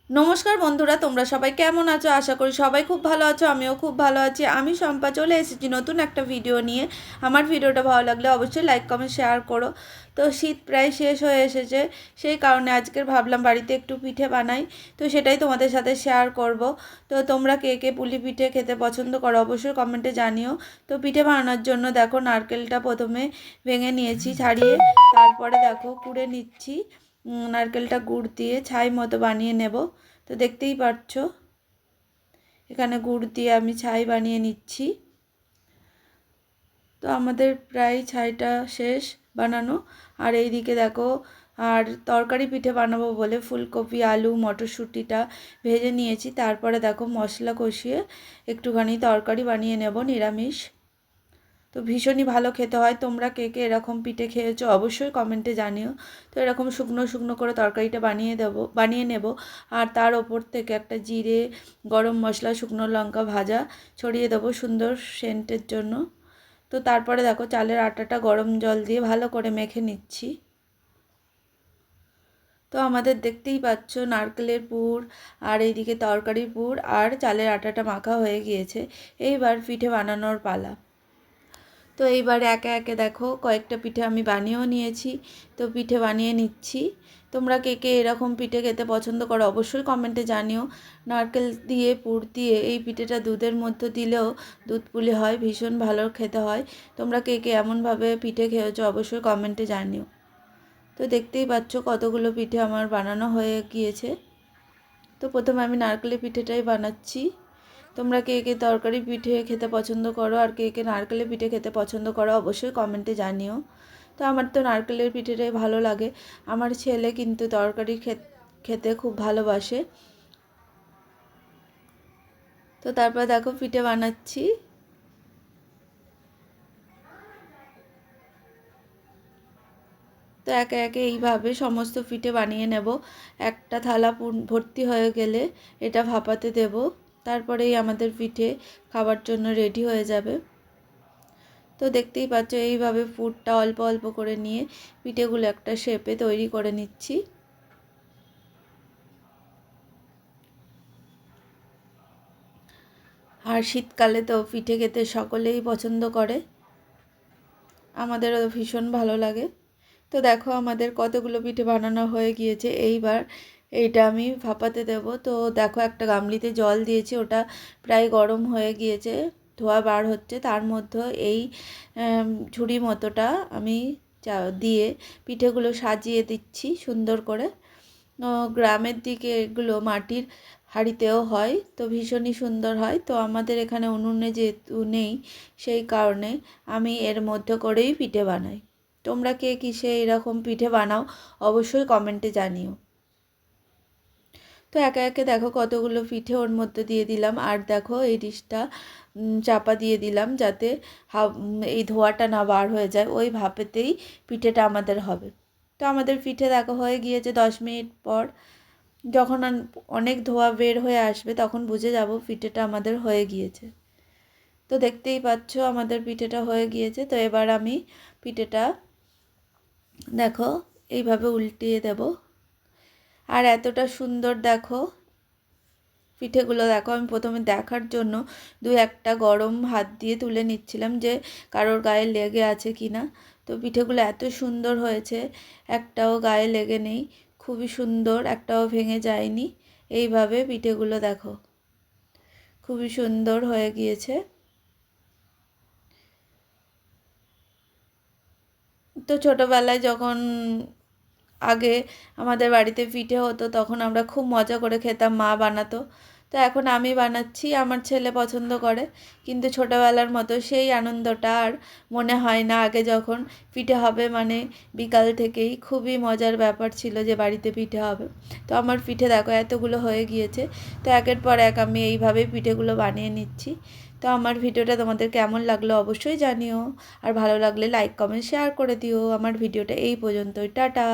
নমস্কার বন্ধুরা, তোমরা সবাই কেমন আছো? আশা করি সবাই খুব ভালো আছো। আমিও খুব ভালো আছি। আমি শম্পা চলে এসেছি নতুন একটা ভিডিও নিয়ে। আমার ভিডিওটা ভালো লাগলে অবশ্যই লাইক কমেন্ট শেয়ার করো। তো শীত প্রায় শেষ হয়ে এসেছে, সেই কারণে আজকের ভাবলাম বাড়িতে একটু পিঠে বানাই। তো সেটাই তোমাদের সাথে শেয়ার করব। তো তোমরা কে কে পুলি পিঠে খেতে পছন্দ করো অবশ্যই কমেন্টে জানিও। তো পিঠে বানানোর জন্য দেখো নারকেলটা প্রথমে ভেঙে নিয়েছি ছাড়িয়ে, তারপরে দেখো কুড়ে নিচ্ছি। নারকেলটা গুড় দিয়ে ছাই মতো বানিয়ে নেব। তো দেখতেই পাচ্ছ এখানে গুড় দিয়ে আমি ছাই বানিয়ে নিচ্ছি। তো আমাদের প্রায় ছাইটা শেষ বানানো। আর এইদিকে দেখো, আর তরকারি পিঠে বানাবো বলে ফুলকপি আলু মটরশুঁটিটা ভেজে নিয়েছি। তারপরে দেখো মশলা কষিয়ে একটুখানি তরকারি বানিয়ে নেব নিরামিষ। তো ভীষণই ভালো খেতে হয়। তোমরা কে কে এরকম পিঠে খেয়েছো অবশ্যই কমেন্টে জানিও। তো এরকম শুকনো শুকনো করে তরকারিটা বানিয়ে নেব। আর তার ওপর থেকে একটা জিরে গরম মশলা শুকনো লঙ্কা ভাজা ছড়িয়ে দেবো সুন্দর সেন্টের জন্য। তো তারপরে দেখো চালের আটাটা গরম জল দিয়ে ভালো করে মেখে নিচ্ছি। তো আমাদের দেখতেই পাচ্ছ নারকেলের পুর আর এইদিকে তরকারির পুর আর চালের আটাটা মাখা হয়ে গিয়েছে। এইবার পিঠে বানানোর পালা। তো এইবার একে একে দেখো কয়েকটা পিঠে আমি বানিয়েও নিয়েছি। তো পিঠে বানিয়ে নিচ্ছি। তোমরা কে কে এরকম পিঠে খেতে পছন্দ করো অবশ্যই কমেন্টে জানিও। নারকেল দিয়ে পুর দিয়ে এই পিঠেটা দুধের মধ্যে দিলেও দুধ পুলি হয়, ভীষণ ভালো খেতে হয়। তোমরা কে কে এমনভাবে পিঠে খেয়েছো অবশ্যই কমেন্টে জানিও। তো দেখতেই পাচ্ছ কতগুলো পিঠে আমার বানানো হয়ে গিয়েছে। তো প্রথমে আমি নারকেলের পিঠেটাই বানাচ্ছি। তোমরা কে কে তরকারি পিঠে খেতে পছন্দ করো আর কে কে নারকেলের পিঠে খেতে পছন্দ করো অবশ্যই কমেন্টে জানিও। তো আমার তো নারকেলের পিঠেটাই ভালো লাগে। আমার ছেলে কিন্তু তরকারি খেতে খুব ভালোবাসে। তো তারপর দেখো পিঠে বানাচ্ছি। তো একে একে এইভাবে সমস্ত পিঠে বানিয়ে নেব। একটা থালা ভর্তি হয়ে গেলে এটা ভাপাতে দেব। তারপরেই আমাদের পিঠে খাবার জন্য রেডি হয়ে যাবে। তো দেখতেই পাচ্ছ এইভাবে পুরটা অল্প অল্প করে নিয়ে পিঠেগুলো একটা শেপে তৈরি করে নিচ্ছি। আর শীতকালে তো পিঠে খেতে সকলেই পছন্দ করে, আমাদেরও ভীষণ ভালো লাগে। তো দেখো আমাদের কতগুলো পিঠে বানানো হয়ে গিয়েছে। এইবার এইটা আমি ভাপাতে দেব। তো দেখো একটা গামলিতে জল দিয়েছি, ওটা প্রায় গরম হয়ে গিয়েছে, ধোঁয়া বার হচ্ছে। তার মধ্যে এই ঝুড়ি মতোটা আমি দিয়ে পিঠেগুলো সাজিয়ে দিচ্ছি সুন্দর করে। গ্রামের দিকে এগুলো মাটির হাঁড়িতেও হয়, তো ভীষণই সুন্দর হয়। তো আমাদের এখানে উনুনে যেহেতু নেই, সেই কারণে আমি এর মধ্যে করেই পিঠে বানাই। তোমরা কে কিসে এরকম পিঠে বানাও অবশ্যই কমেন্টে জানিও। তো একে একে দেখো কতগুলো পিঠে ওর মধ্যে দিয়ে দিলাম। আর দেখো এই ডিশটা চাপা দিয়ে দিলাম যাতে এই ধোঁয়াটা না বার হয়ে যায়, ওই ভাপেতেই পিঠেটা আমাদের হবে। তো আমাদের পিঠে দেখো হয়ে গিয়েছে 10 মিনিট পর। যখন অনেক ধোঁয়া বের হয়ে আসবে তখন বুঝে যাব পিঠেটা আমাদের হয়ে গিয়েছে। তো দেখতেই পাচ্ছ আমাদের পিঠেটা হয়ে গিয়েছে। তো এবার আমি পিঠেটা দেখো এইভাবে উল্টিয়ে দেব। আর এতটা সুন্দর দেখো পিঠেগুলো দেখো, আমি প্রথমে দেখার জন্য দু একটা গরম হাত দিয়ে তুলে নিচ্ছিলাম যে কারোর গায়ে লেগে আছে কি না। তো পিঠেগুলো এত সুন্দর হয়েছে, একটাও গায়ে লেগে নেই, খুবই সুন্দর, একটাও ভেঙে যায়নি। এইভাবে পিঠেগুলো দেখো খুবই সুন্দর হয়ে গিয়েছে। তো ছোটোবেলায় যখন আগে আমাদের বাড়িতে পিঠে হতো তখন আমরা খুব মজা করে খেতাম, মা বানাতো। তো এখন আমি বানাচ্ছি, আমার ছেলে পছন্দ করে। কিন্তু ছোটোবেলার মতো সেই আনন্দটা আর মনে হয় না। আগে যখন পিঠে হবে মানে বিকাল থেকেই খুবই মজার ব্যাপার ছিল যে বাড়িতে পিঠে হবে। তো আমার পিঠে দেখো এতগুলো হয়ে গিয়েছে। তো একের পর এক আমি এইভাবেই পিঠেগুলো বানিয়ে নিচ্ছি। তো আমার ভিডিওটা তোমাদের কেমন লাগলো অবশ্যই জানিও। আর ভালো লাগলে লাইক কমেন্ট শেয়ার করে দিও। আমার ভিডিওটা এই পর্যন্তই, টাটা।